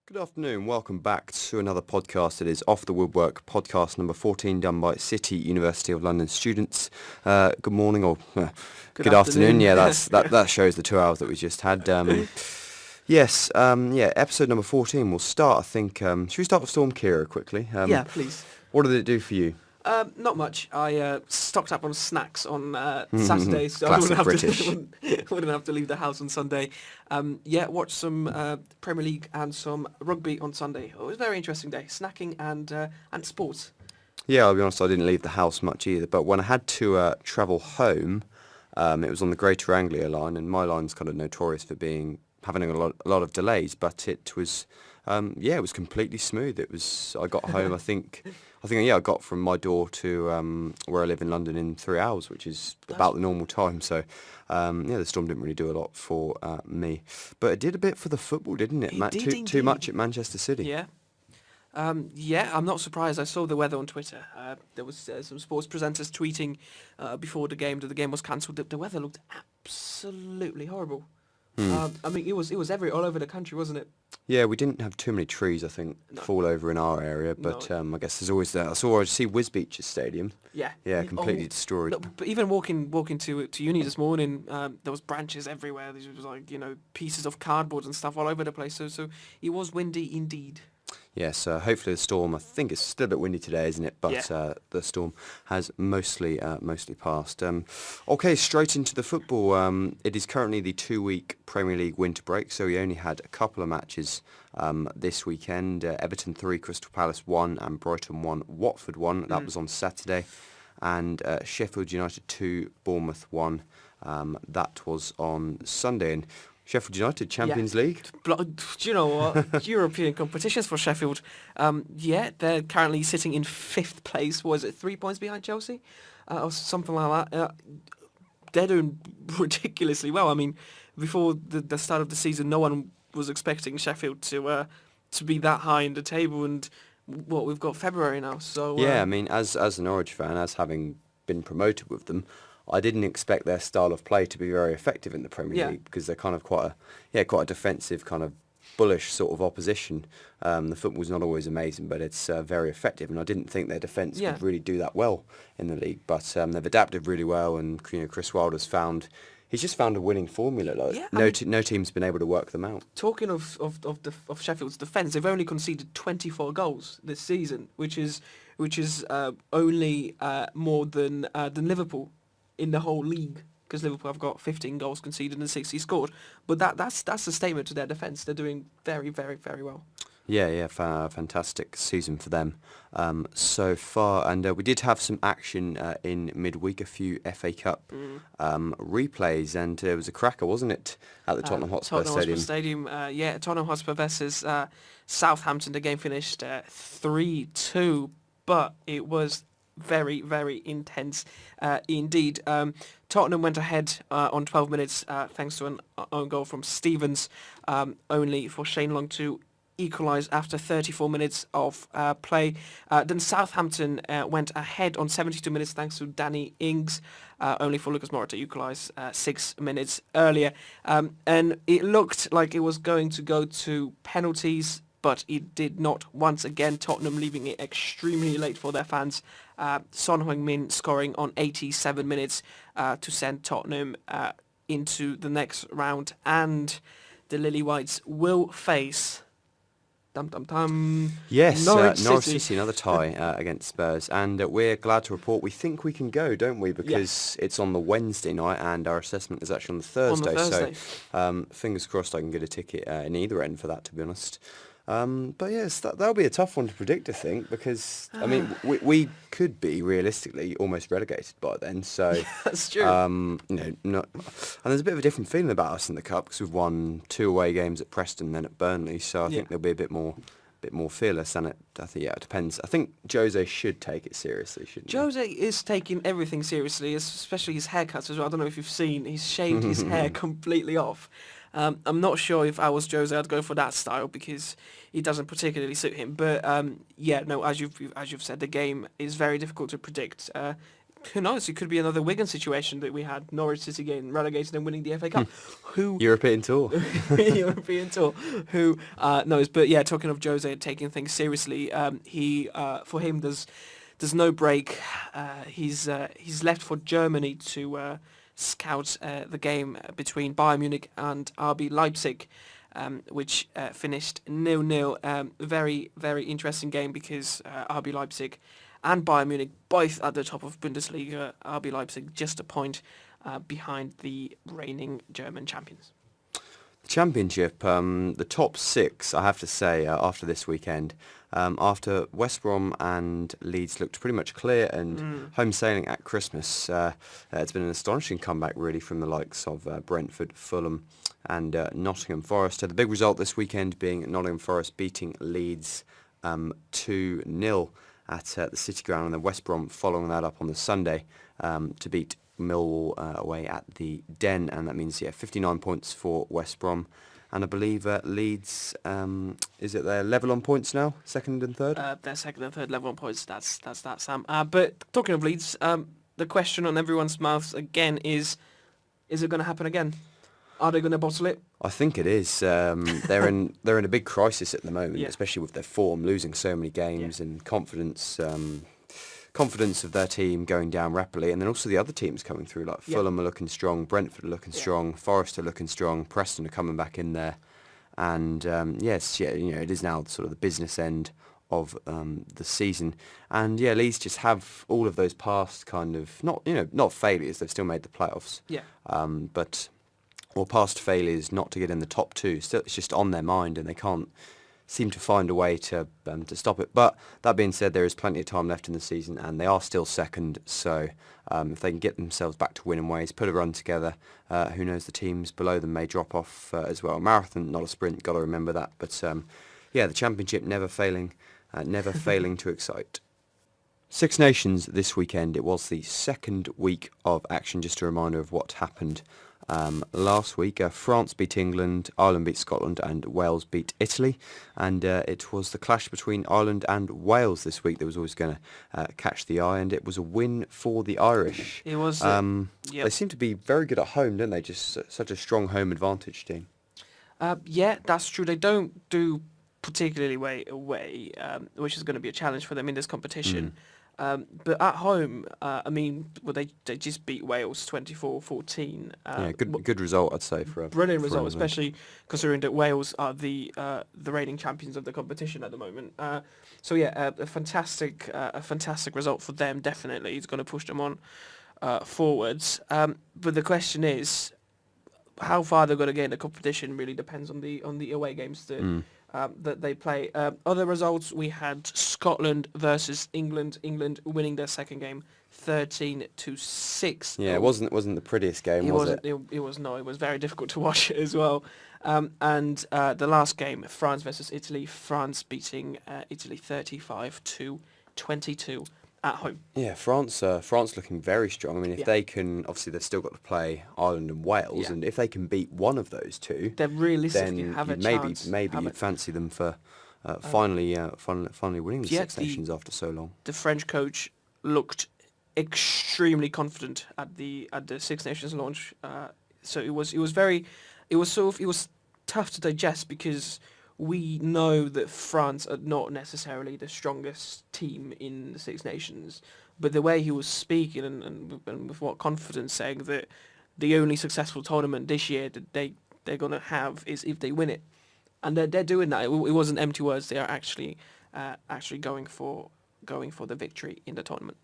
Good afternoon, welcome back to another podcast. It is Off the Woodwork, podcast number 14, done by City University of London students. Good morning or good afternoon. Yeah, that shows the 2 hours that we just had. Episode number 14. We'll start, I think, should we start with Storm Kira quickly? Yeah, please. What did it do for you? Not much. I stocked up on snacks on Saturday, so I Classic British. wouldn't have to leave the house on Sunday. Watched some Premier League and some rugby on Sunday. It was a very interesting day, snacking and sports. Yeah, I'll be honest, I didn't leave the house much either, but when I had to travel home, it was on the Greater Anglia line, and my line's kind of notorious for having a lot of delays, but it was it was completely smooth. I got home, I got from my door to where I live in London in 3 hours, which is about the normal time. So, the storm didn't really do a lot for me. But it did a bit for the football, didn't it? It did Too much at Manchester City. Yeah. I'm not surprised. I saw the weather on Twitter. There was some sports presenters tweeting before the game that the game was cancelled. The weather looked absolutely horrible. It was all over the country, wasn't it? Yeah, we didn't have too many trees, I think, fall over in our area, but I guess there's always that. I see Wisbeach's stadium. Yeah, completely destroyed. No, but even walking to uni this morning, there was branches everywhere. There was pieces of cardboard and stuff all over the place. So it was windy indeed. Yes, hopefully the storm, I think it's still a bit windy today, isn't it? But Yeah. The storm has mostly passed. Okay, straight into the football. It is currently the 2-week Premier League winter break, so we only had a couple of matches this weekend. Everton 3, Crystal Palace 1, and Brighton 1, Watford 1. That was on Saturday. And Sheffield United 2, Bournemouth 1. That was on Sunday. And Sheffield United, Champions League. Do you know what? European competitions for Sheffield. They're currently sitting in 5th place. Was it 3 points behind Chelsea? Or something like that. They're doing ridiculously well. I mean, before the start of the season, no one was expecting Sheffield to be that high in the table. And we've got February now. So Yeah, I mean, as a Norwich fan, as having been promoted with them, I didn't expect their style of play to be very effective in the Premier League because they're kind of quite a defensive, kind of bullish sort of opposition. The football's not always amazing, but it's very effective, and I didn't think their defence would really do that well in the league. But they've adapted really well, and Chris Wilder's he's just found a winning formula. No team's been able to work them out. Talking of Sheffield's defence, they've only conceded 24 goals this season, which is only more than Liverpool in the whole league, because Liverpool have got 15 goals conceded and 60 scored. But that's a statement to their defence. They're doing very, very, very well. Yeah, fantastic season for them so far. And we did have some action in midweek, a few FA Cup replays, and it was a cracker, wasn't it, at the Tottenham Hotspur Stadium? Tottenham Hotspur versus Southampton. The game finished 3-2, but it was very, very intense indeed. Tottenham went ahead on 12 minutes thanks to an own goal from Stevens, only for Shane Long to equalise after 34 minutes of play. Then Southampton went ahead on 72 minutes thanks to Danny Ings, only for Lucas Moura to equalise 6 minutes earlier. And it looked like it was going to go to penalties, but it did not. Once again, Tottenham leaving it extremely late for their fans. Son Heung-min scoring on 87 minutes to send Tottenham into the next round. And the Lily Whites will face... Yes, Norwich City, another tie against Spurs. And we're glad to report we think we can go, don't we? Because it's on the Wednesday night and our assessment is actually on the Thursday. So fingers crossed I can get a ticket in either end for that, to be honest. But yes, that'll be a tough one to predict, I think, because I mean we could be realistically almost relegated by then. So that's true. And there's a bit of a different feeling about us in the cup because we've won 2 away games at Preston, then at Burnley. So I think they'll be a bit more fearless, and it depends. I think Jose should take it seriously, shouldn't he? Jose is taking everything seriously, especially his haircuts as well. I don't know if you've seen, he's shaved his hair completely off. I'm not sure if I was Jose, I'd go for that style because it doesn't particularly suit him. But as you've said, the game is very difficult to predict. who knows? It could be another Wigan situation that we had. Norwich City getting relegated and winning the FA Cup. Who European tour. European tour? Who knows? But yeah, talking of Jose taking things seriously, he for him there's no break. He's left for Germany to scout the game between Bayern Munich and RB Leipzig, which finished 0-0. Very, very interesting game because RB Leipzig and Bayern Munich both at the top of Bundesliga. RB Leipzig just a point behind the reigning German champions. The Championship, the top six, I have to say, after this weekend, after West Brom and Leeds looked pretty much clear and home sailing at Christmas, it's been an astonishing comeback really from the likes of Brentford, Fulham and Nottingham Forest. The big result this weekend being Nottingham Forest beating Leeds 2-0 at the City Ground, and then West Brom following that up on the Sunday to beat Millwall away at the Den, and that means 59 points for West Brom, and I believe Leeds, is it they're level on points now, second and third? They're second and third level on points. That's that, Sam. But talking of Leeds, the question on everyone's mouths again is it going to happen again? Are they going to bottle it? I think it is. They're in a big crisis at the moment, especially with their form, losing so many games and confidence of their team going down rapidly, and then also the other teams coming through, like Fulham are looking strong, Brentford are looking strong, Forest are looking strong, Preston are coming back in there, and it is now sort of the business end of the season, and Leeds just have all of those past kind of not failures. They've still made the playoffs, or past failures not to get in the top two. Still, it's just on their mind, and they can't seem to find a way to stop it. But that being said, there is plenty of time left in the season, and they are still second. So if they can get themselves back to winning ways, put a run together, who knows, the teams below them may drop off as well. Marathon, not a sprint, got to remember that. But the Championship never failing to excite. Six Nations this weekend. It was the second week of action. Just a reminder of what happened last week. France beat England, Ireland beat Scotland, and Wales beat Italy. And it was the clash between Ireland and Wales this week that was always going to catch the eye, and it was a win for the Irish. It was. They seem to be very good at home, don't they? Just such a strong home advantage team. That's true. They don't do particularly away, which is going to be a challenge for them in this competition. But at home, they just beat Wales 24-14. Good result, I'd say, for a brilliant result, especially considering that Wales are the reigning champions of the competition at the moment. A fantastic result for them. Definitely, it's going to push them on forwards. But the question is, how far they're going to get in the competition really depends on the away games that they play. Other results, we had Scotland versus England. England winning their second game 13-6. Yeah, it wasn't the prettiest game, was it? It was not. It was very difficult to watch it as well. And the last game, France versus Italy. France beating Italy 35-22 at home. Yeah, France looking very strong. I mean, if they can, obviously they've still got to play Ireland and Wales, and if they can beat one of those two, they realistically then have a chance. Maybe you'd fancy them for finally winning the Six Nations after so long. The French coach looked extremely confident at the Six Nations launch. So it was tough to digest because we know that France are not necessarily the strongest team in the Six Nations, but the way he was speaking and with what confidence, saying that the only successful tournament this year that they're going to have is if they win it, and they're doing that. It wasn't empty words. They are actually going for the victory in the tournament.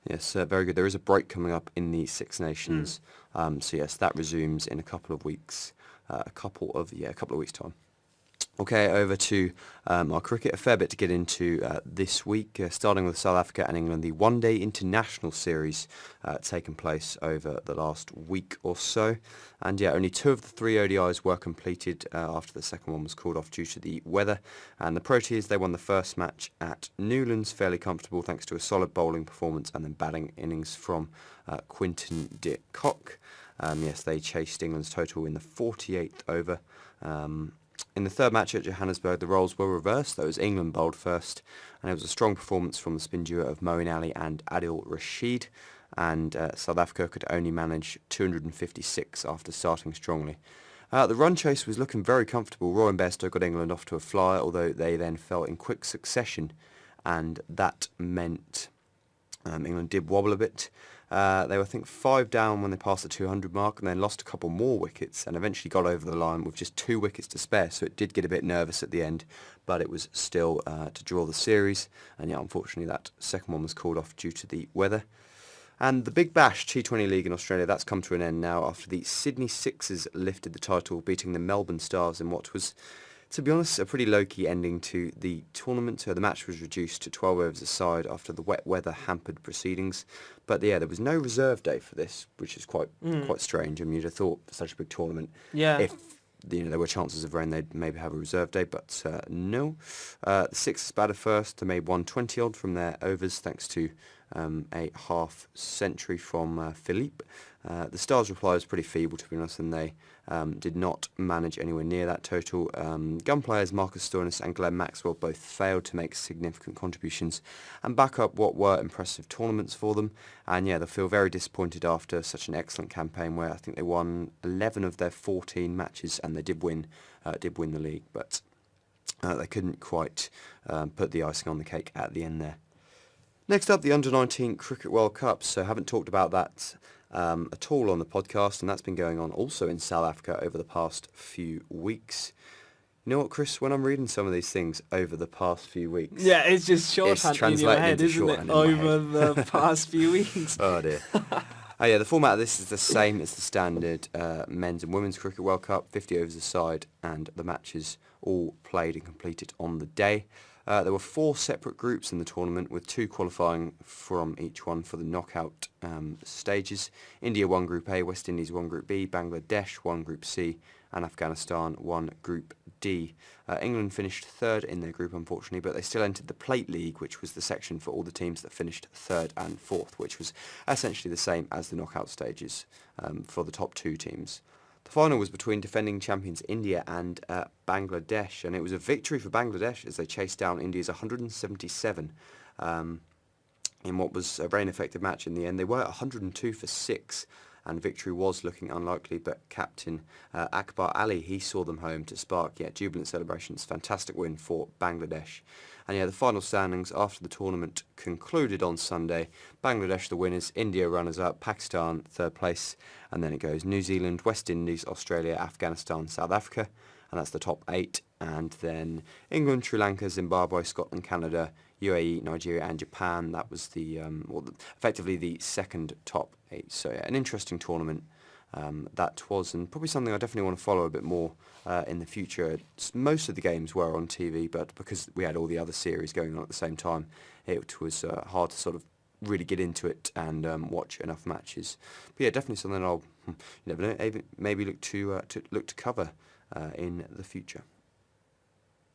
Yes, very good. There is a break coming up in the Six Nations, so yes, that resumes in a couple of weeks. A couple of weeks' time. Okay, over to our cricket. A fair bit to get into this week, starting with South Africa and England. The one-day international series taken place over the last week or so. And only 2 of the 3 ODIs were completed after the second one was called off due to the weather. And the Proteas, they won the first match at Newlands, fairly comfortable thanks to a solid bowling performance and then batting innings from Quinton de Kock. They chased England's total in the 48th over. In the third match at Johannesburg, the roles were reversed. That was England bowled first, and it was a strong performance from the spin duo of Moeen Ali and Adil Rashid, and South Africa could only manage 256 after starting strongly. The run chase was looking very comfortable. Roy and Bairstow got England off to a flyer, although they then fell in quick succession, and that meant England did wobble a bit. They were, I think, 5 down when they passed the 200 mark, and then lost a couple more wickets and eventually got over the line with just 2 wickets to spare, so it did get a bit nervous at the end, but it was still to draw the series, and yeah, unfortunately that second one was called off due to the weather. And the Big Bash T20 League in Australia, that's come to an end now after the Sydney Sixers lifted the title, beating the Melbourne Stars in what was, to be honest, a pretty low-key ending to the tournament. The match was reduced to 12 overs a side after the wet weather hampered proceedings. But yeah, there was no reserve day for this, which is quite strange. I mean, you'd have thought for such a big tournament, if there were chances of rain, they'd maybe have a reserve day, but no. The Sixers batted first. They made 120 odd from their overs, thanks to a half century from Philippe. The Stars' reply was pretty feeble, to be honest, and they did not manage anywhere near that total. Gun players Marcus Stoinis and Glenn Maxwell both failed to make significant contributions and back up what were impressive tournaments for them. And yeah, they'll feel very disappointed after such an excellent campaign, where I think they won 11 of their 14 matches, and they did win the league, but they couldn't quite put the icing on the cake at the end there. Next up, the Under-19 Cricket World Cup. So haven't talked about that at all on the podcast, and that's been going on also in South Africa over the past few weeks. You know what, Chris? When I'm reading some of these things over the past few weeks... Yeah, it's just shorthand in your head, isn't it? Over the past few weeks. Oh, dear. Oh, yeah, the format of this is the same as the standard men's and women's Cricket World Cup, 50 overs a side, and the matches all played and completed on the day. There were 4 separate groups in the tournament, with 2 qualifying from each one for the knockout stages. India won Group A, West Indies won Group B, Bangladesh won Group C, and Afghanistan won Group D. England finished 3rd in their group, unfortunately, but they still entered the Plate League, which was the section for all the teams that finished 3rd and 4th, which was essentially the same as the knockout stages for the top 2 teams. The final was between defending champions India and Bangladesh, and it was a victory for Bangladesh as they chased down India's 177 in what was a very ineffective match in the end. They were 102 for 6, and victory was looking unlikely, but captain Akbar Ali, he saw them home to spark jubilant celebrations. Fantastic win for Bangladesh. And the final standings after the tournament concluded on Sunday. Bangladesh the winners, India runners-up, Pakistan 3rd place, and then it goes New Zealand, West Indies, Australia, Afghanistan, South Africa, and that's the top 8. And then England, Sri Lanka, Zimbabwe, Scotland, Canada, UAE, Nigeria and Japan. That was effectively the second top 8. So yeah, an interesting tournament. That was, and probably something I definitely want to follow a bit more in the future. Most of the games were on TV, but because we had all the other series going on at the same time, it was hard to sort of really get into it and watch enough matches. But yeah, definitely something I'll you never know, maybe look to cover in the future.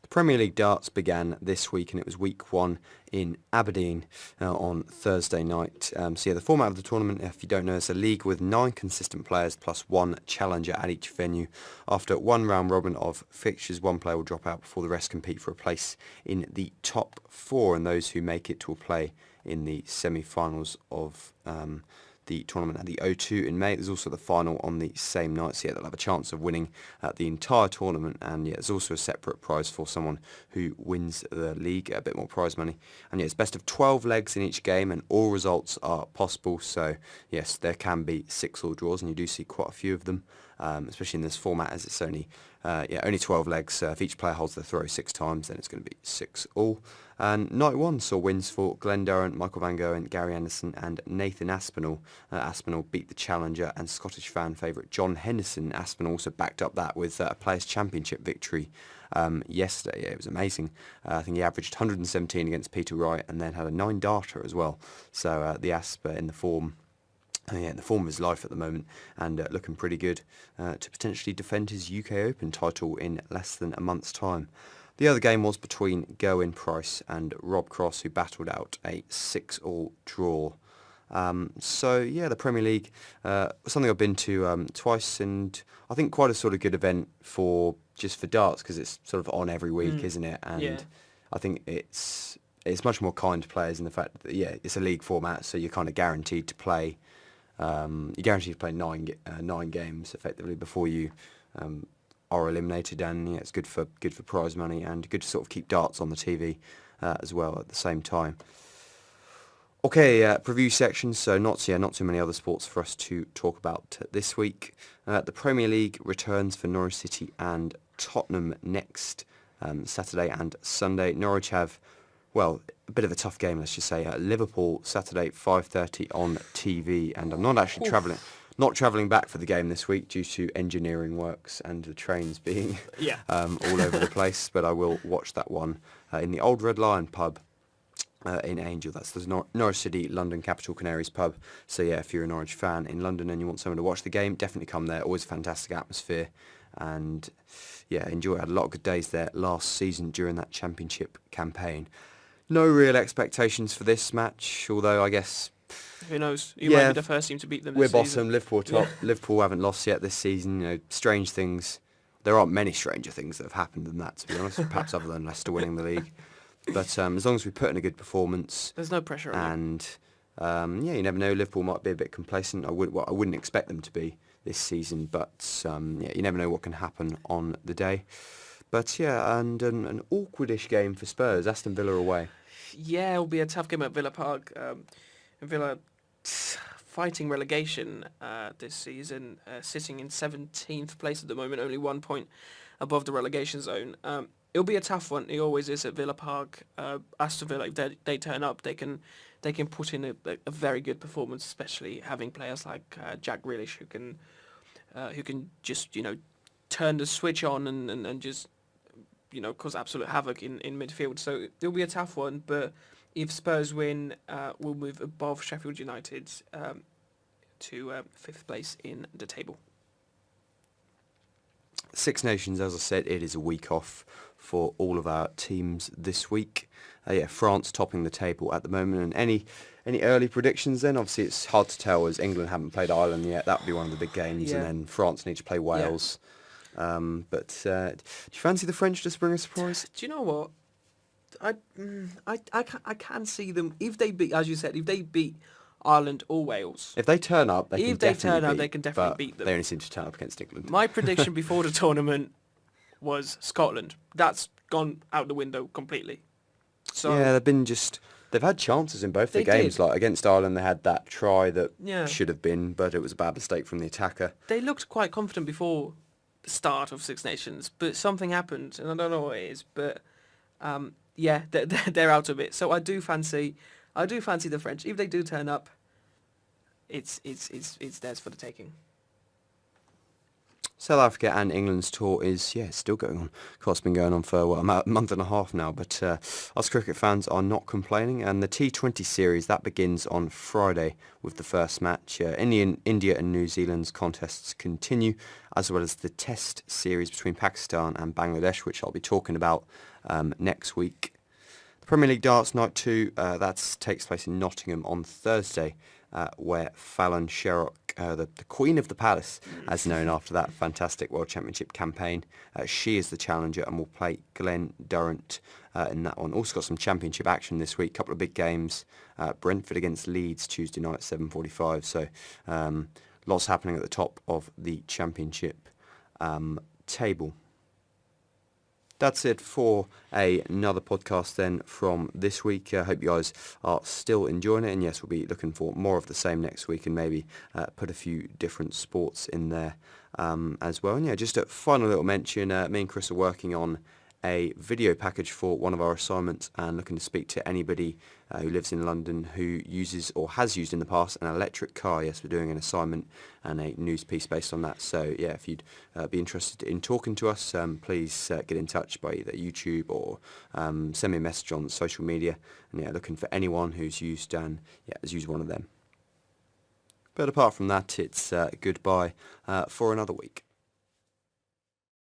The Premier League darts began this week, and it was week 1 in Aberdeen on Thursday night. The format of the tournament, if you don't know, is a league with 9 consistent players plus 1 challenger at each venue. After 1 round robin of fixtures, 1 player will drop out before the rest compete for a place in the top 4, and those who make it will play in the semi-finals of the tournament at the O2 in May. There's also the final on the same night, so they'll have a chance of winning the entire tournament, and there's also a separate prize for someone who wins the league, a bit more prize money. And it's best of 12 legs in each game, and all results are possible, so yes, there can be 6-all draws, and you do see quite a few of them, especially in this format, as it's only 12 legs. If each player holds the throw 6 times, then it's going to be 6-all. And night 1 saw wins for Glenn Durrant, Michael Van Gogh, Gary Anderson and Nathan Aspinall. Aspinall beat the challenger and Scottish fan favourite John Henderson. Aspinall also backed up that with a Players' Championship victory yesterday. It was amazing. I think he averaged 117 against Peter Wright and then had a 9-darter as well. So the Asp in the form... in the form of his life at the moment, and looking pretty good to potentially defend his UK Open title in less than a month's time. The other game was between Gerwyn Price and Rob Cross, who battled out a 6-all draw. The Premier League, something I've been to twice, and I think quite a sort of good event for just for darts because it's sort of on every week, isn't it? And Yeah. I think it's much more kind to players in the fact that it's a league format, so you're kind of guaranteed to play. You're guaranteed to play nine games effectively before you are eliminated, and it's good for prize money and good to sort of keep darts on the TV as well at the same time. Okay, preview section. So not too many other sports for us to talk about this week. The Premier League returns for Norwich City and Tottenham next Saturday and Sunday. Norwich have, well, a bit of a tough game, let's just say. Liverpool Saturday 5:30 on TV, and I'm not actually travelling back for the game this week due to engineering works and the trains being all over the place. But I will watch that one in the Old Red Lion pub. In Angel, that's the Norwich City London Capital Canaries pub. So yeah, if you're a Norwich fan in London and you want someone to watch the game, definitely come there. Always a fantastic atmosphere, and yeah, enjoy. I had a lot of good days there last season during that championship campaign. No real expectations for this match, although I guess who knows? You might be the first team to beat them. We're this bottom, season. Liverpool top. Liverpool haven't lost yet this season. You know, strange things. There aren't many stranger things that have happened than that, to be honest. Perhaps other than Leicester winning the league. But as long as we put in a good performance, there's no pressure on you. And you never know. Liverpool might be a bit complacent. I wouldn't expect them to be this season, but you never know what can happen on the day. But yeah, and an awkwardish game for Spurs. Aston Villa away. Yeah, it'll be a tough game at Villa Park. Villa fighting relegation this season, sitting in 17th place at the moment, only 1 point above the relegation zone. It'll be a tough one. It always is at Villa Park. Aston Villa, if they turn up, they can put in a very good performance, especially having players like Jack Grealish who can just turn the switch on and just cause absolute havoc in midfield. So it'll be a tough one. But if Spurs win, we'll move above Sheffield United to 5th place in the table. Six Nations, as I said, it is a week off for all of our teams this week. France topping the table at the moment. And any early predictions then? Obviously it's hard to tell as England haven't played Ireland yet. That would be one of the big games. Yeah. And then France need to play Wales. Yeah. But do you fancy the French to bring a surprise? Do you know what? I can see them, if they beat, as you said, if they beat Ireland or Wales. If they turn up, they can definitely beat them. They only seem to turn up against England. My prediction before the tournament was Scotland. That's gone out the window completely. So yeah, they've had chances in both the games. Like against Ireland, they had that try that should have been, but it was a bad mistake from the attacker. They looked quite confident before the start of Six Nations, but something happened, and I don't know what it is. But they're out of it. So I do fancy the French. If they do turn up, it's theirs for the taking. South Africa and England's tour is still going on. Of course, it's been going on for a month and a half now, but us cricket fans are not complaining. And the T20 series, that begins on Friday with the first match. India and New Zealand's contests continue, as well as the Test series between Pakistan and Bangladesh, which I'll be talking about next week. The Premier League Darts Night 2, that takes place in Nottingham on Thursday, where Fallon Sherrock, the Queen of the Palace, as known after that fantastic World Championship campaign, she is the challenger and will play Glenn Durrant in that one. Also got some championship action this week, couple of big games. Brentford against Leeds Tuesday night at 7:45. So lots happening at the top of the championship table. That's it for another podcast then from this week. I hope you guys are still enjoying it. And yes, we'll be looking for more of the same next week and maybe put a few different sports in there as well. And just a final little mention, me and Chris are working on a video package for one of our assignments and looking to speak to anybody who lives in London who uses or has used in the past an electric car. Yes, we're doing an assignment and a news piece based on that. So yeah, if you'd be interested in talking to us, please get in touch by either YouTube or send me a message on social media. And looking for anyone who's used has used one of them. But apart from that, it's goodbye for another week.